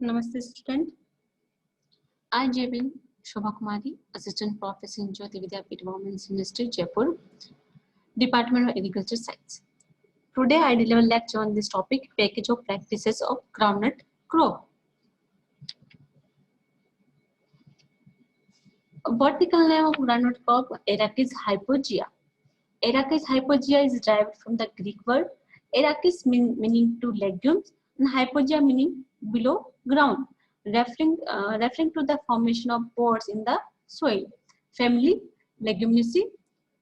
Namaste, student. I, Jebin Shobha Kumari, Assistant Professor in Jyoti Vidyapeeth Women's University, Jaipur, Department of Agriculture Science. Today, I deliver a lecture on this topic, package of practices of groundnut crop. Botanical name of groundnut crop, Arachis hypogea. Arachis hypogea is derived from the Greek word Arachis meaning to legumes and hypogea meaning below ground, referring to the formation of pores in the soil. Family Leguminaceae.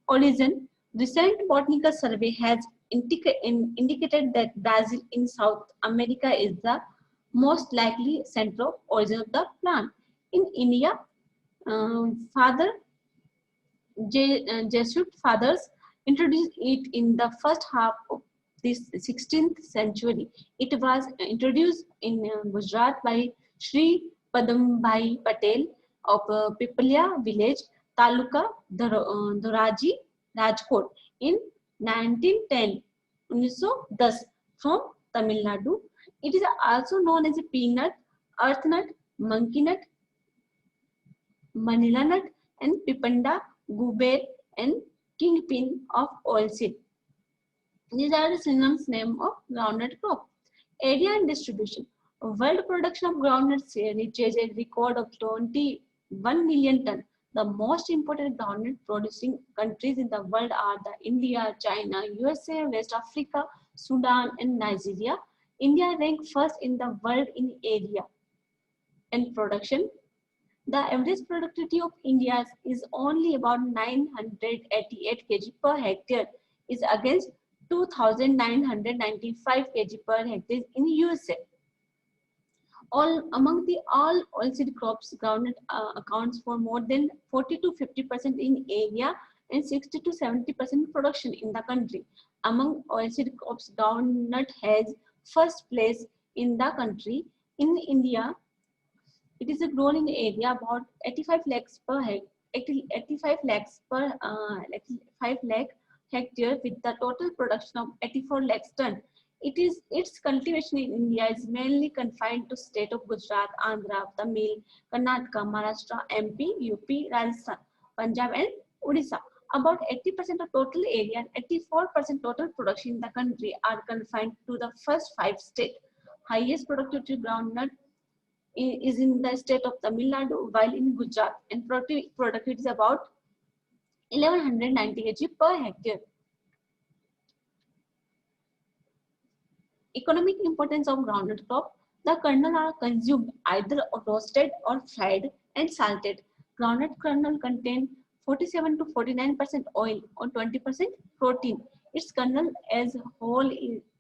Origin: recent botanical survey has indicated that Brazil in South America is the most likely center of origin of the plant. In India, Father Jesuit fathers introduced it in the first half of this 16th century. It was introduced in Gujarat by Sri Padambhai Patel of Pipalia village, Taluka, Dharaji, Rajkot in 1910, 1910 from Tamil Nadu. It is also known as a peanut, earth nut, monkey nut, Manila nut, and Pipanda, Guber, and Kingpin of oilseed. These are the synonyms name of groundnut crop. Area and distribution. World production of groundnuts reaches a record of 21 million ton. The most important groundnut producing countries in the world are the India, China, USA, West Africa, Sudan, and Nigeria. India ranks first in the world in area and production. The average productivity of India is only about 988 kg per hectare, is against 2,995 kg per hectare in USA. Among the all oilseed crops, groundnut accounts for more than 40 to 50% in area and 60 to 70% production in the country. Among oilseed crops, groundnut has first place in the country. In India, it is a growing area about 85 lakhs per 85 lakhs per 85 lakh hectare with the total production of 84 lakhs ton. Its cultivation in India is mainly confined to state of Gujarat, Andhra, Tamil, Karnataka, Maharashtra, MP, UP, Rajasthan, Punjab, and Odisha. About 80% of total area and 84% total production in the country are confined to the first 5 states. Highest productivity groundnut is in the state of Tamil Nadu, while in Gujarat, and productivity is about 1190 kg per hectare. Economic importance of groundnut crop. The kernel are consumed either roasted or fried and salted. Groundnut kernel contain 47 to 49% oil or 20% protein. Its kernel as a whole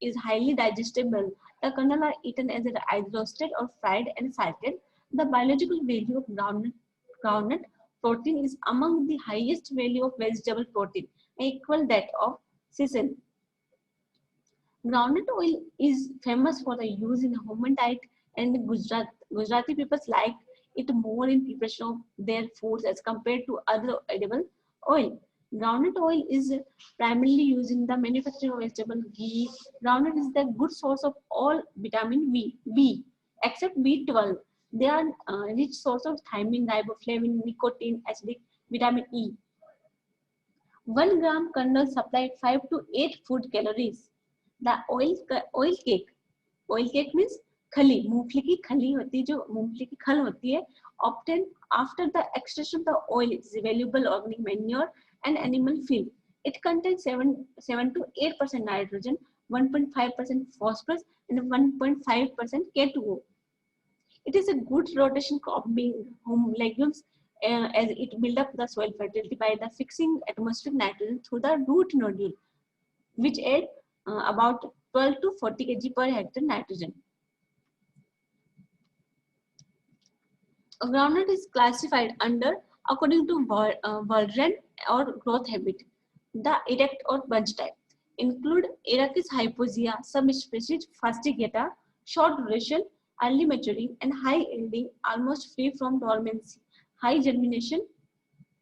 is highly digestible. The kernel are eaten as either roasted or fried and salted. The biological value of groundnut protein is among the highest value of vegetable protein, equal that of sesame. Groundnut oil is famous for the use in human diet, and Gujarati people like it more in preparation of their foods as compared to other edible oil. Groundnut oil is primarily used in the manufacturing of vegetable ghee. Groundnut is the good source of all vitamin B except B12. They are rich source of thiamine, riboflavin, nicotine, acidic, vitamin E. 1 gram kernel supply 5 to 8 food calories. The oil cake means खली, मूंगफली की खली होती है, जो मूंगफली की खल होती है, obtained after the extraction of the oil is valuable organic manure and animal feed. It contains 7 to 8% nitrogen, 1.5% phosphorus, and 1.5% K2O. It is a good rotation crop being home legumes as it build up the soil fertility by the fixing atmospheric nitrogen through the root nodule, which add about 12 to 40 kg per hectare nitrogen. A groundnut is classified under according to Waldron or growth habit. The erect or bunch type include Arachis hypogea, subspecies fastigata, short duration, early maturing, and high yielding, almost free from dormancy, high germination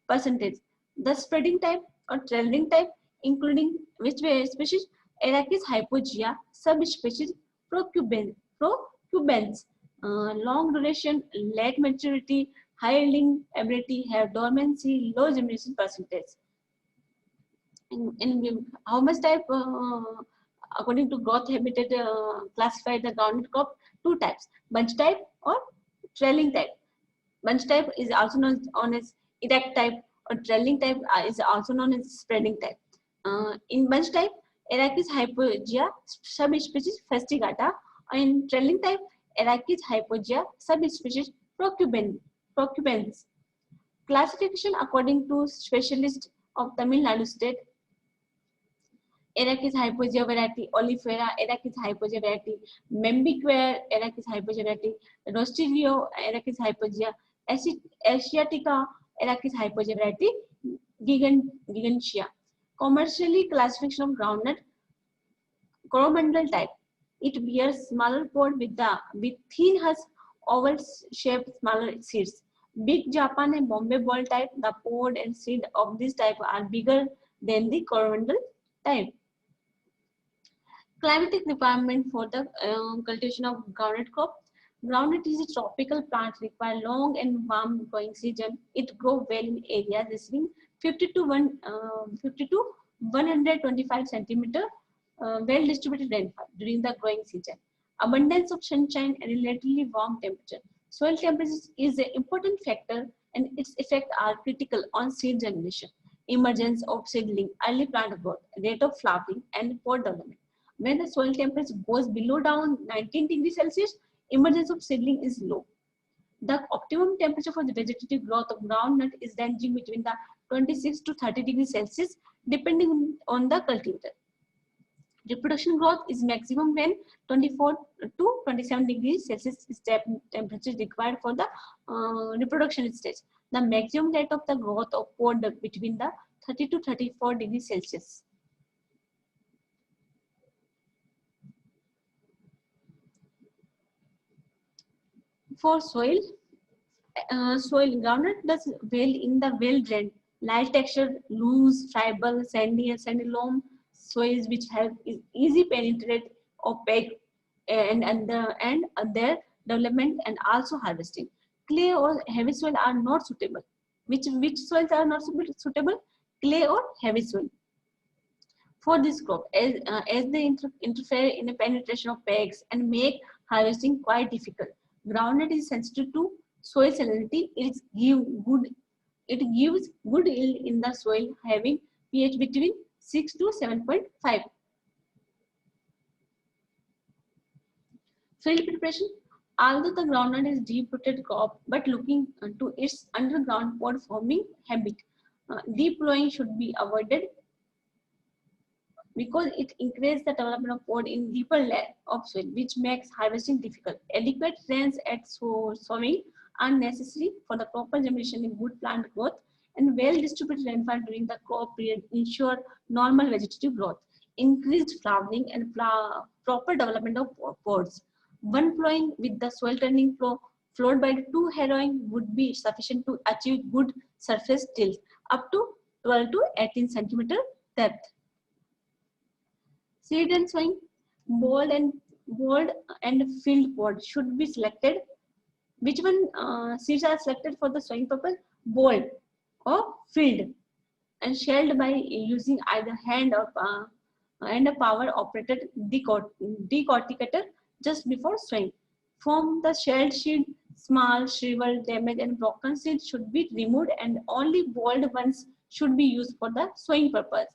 percentage. The spreading type or trailing type, including which species Arachis hypogea, subspecies procubens, long duration, late maturity, high yielding ability, have dormancy, low germination percentage. In how much type, according to growth habitat, classify the groundnut crop? Two types: bunch type or trailing type. Bunch type is also known as erect type, or trailing type is also known as spreading type. In bunch type, Arachis hypogaea subspecies fastigata. In trailing type, Arachis hypogaea subspecies procumbens. Classification according to specialist of Tamil Nadu state: Arachis hypogaea variety, Oleifera, Arachis hypogaea variety, Membiquae, Arachis hypogaea variety, Rosterio, Arachis hypogaea, Asiatica, Arachis hypogaea variety, Gigantia. Commercially, classification of groundnut: coromandel type. It bears smaller pod with thin husk, oval shaped smaller seeds. Big Japan and Bombay ball type. The pod and seed of this type are bigger than the coromandel type. Climatic requirement for the cultivation of groundnut crop. Groundnut is a tropical plant, require long and warm growing season. It grows well in areas receiving 50 to 125 centimeter well distributed rainfall during the growing season. Abundance of sunshine and relatively warm temperature. Soil temperature is an important factor, and its effects are critical on seed germination, emergence of seedling, early plant growth, rate of flowering, and pod development. When the soil temperature goes below down 19 degrees Celsius, emergence of seedling is low. The optimum temperature for the vegetative growth of groundnut is ranging between the 26 to 30 degrees Celsius, depending on the cultivator. Reproduction growth is maximum when 24 to 27 degrees Celsius temperature is required for the reproduction stage. The maximum rate of the growth of pod between the 30 to 34 degrees Celsius. For soil, groundnut does well in the well-drained, light textured, loose, friable, sandy and sandy loam soils which have easy penetrate, opaque, and their development and also harvesting. Clay or heavy soil are not suitable. Which soils are not suitable? Clay or heavy soil for this crop, as they interfere in the penetration of pegs and make harvesting quite difficult. Groundnut is sensitive to soil salinity. It gives good yield in the soil having pH between 6 to 7.5. Field preparation. Although the groundnut is deep-rooted crop, but looking to its underground pod forming habit, deep plowing should be avoided because it increases the development of pod in deeper layer of soil, which makes harvesting difficult. Adequate rains at sowing are necessary for the proper germination in good plant growth, and well-distributed rainfall during the crop period ensure normal vegetative growth, increased flowering, and proper development of pods. One plowing with the soil turning plow followed by two harrowing would be sufficient to achieve good surface tilth up to 12 to 18 centimeter depth. Seed and sowing, bold and filled pod should be selected. Which one seeds are selected for the sowing purpose? Bold or filled, and shelled by using either hand or and a power operated decorticator just before sowing. From the shelled seed, small, shriveled, damaged, and broken seeds should be removed, and only bold ones should be used for the sowing purpose.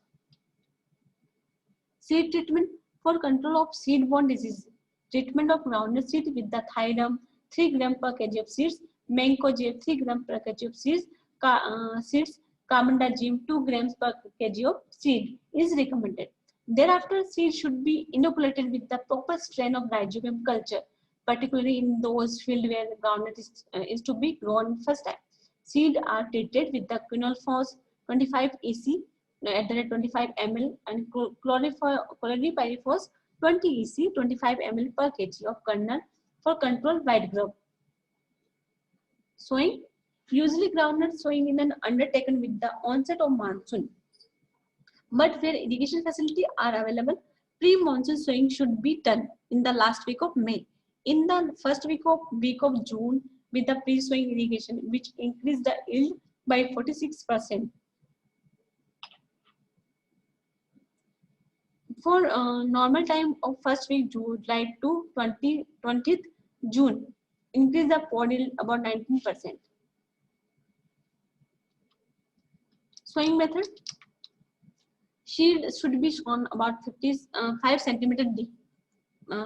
Seed treatment for control of seed-borne disease. Treatment of groundnut seed with the Thydam 3 gram per kg of seeds, Mancozeb 3 gram per kg of seeds, Carbendazim 2 grams per kg of seed is recommended. Thereafter, seed should be inoculated with the proper strain of rhizobium culture, particularly in those fields where the groundnut is to be grown first time. Seed are treated with the Quinolphos 25 EC at the rate 25 ml and chlorpyrifos 20 EC 25 ml per kg of kernel for controlled white grub. Sowing. Usually groundnut sowing is undertaken with the onset of monsoon. But where irrigation facilities are available, pre-monsoon sowing should be done in the last week of May. in the first week of June with the pre-sowing irrigation, which increased the yield by 46%. For normal time of first week July to 20th June, increase the pod yield about 19%. Sowing method: seed should be sown about 5 centimeter deep.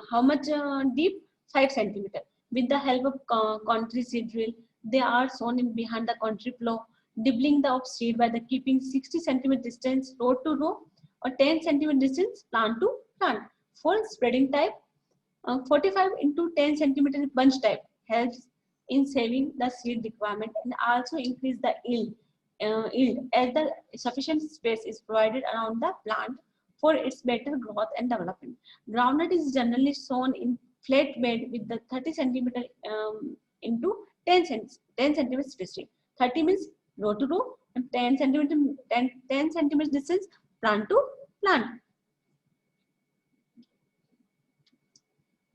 How much deep? 5 centimeter. With the help of country seed drill, they are sown in behind the country plow, dibbling the of seed by the keeping 60 centimeter distance row to row or 10 centimeter distance plant to plant. For spreading type, 45 into 10 centimeter bunch type helps in saving the seed requirement and also increase the yield as the sufficient space is provided around the plant for its better growth and development. Groundnut is generally sown in flat bed with the 30 centimeter into 10 centimeter spacing. 30 means row to row and 10 centimeter distance plant to plant.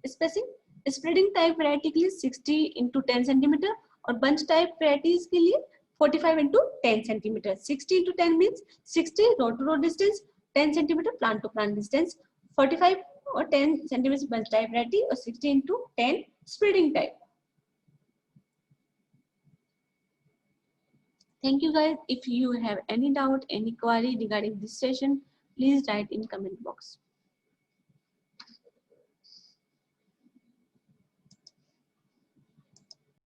Spacing: spreading type variety के लिए 60 into 10 centimeter और bunch type varieties के लिए 45 into 10 centimeter. 60 into 10 means 60 row to row distance, 10 centimeter plant to plant distance, 45 or 10 centimeter bunch type variety or 60 into 10 spreading type. Thank you guys. If you have any doubt, any query regarding this session, please write in comment box.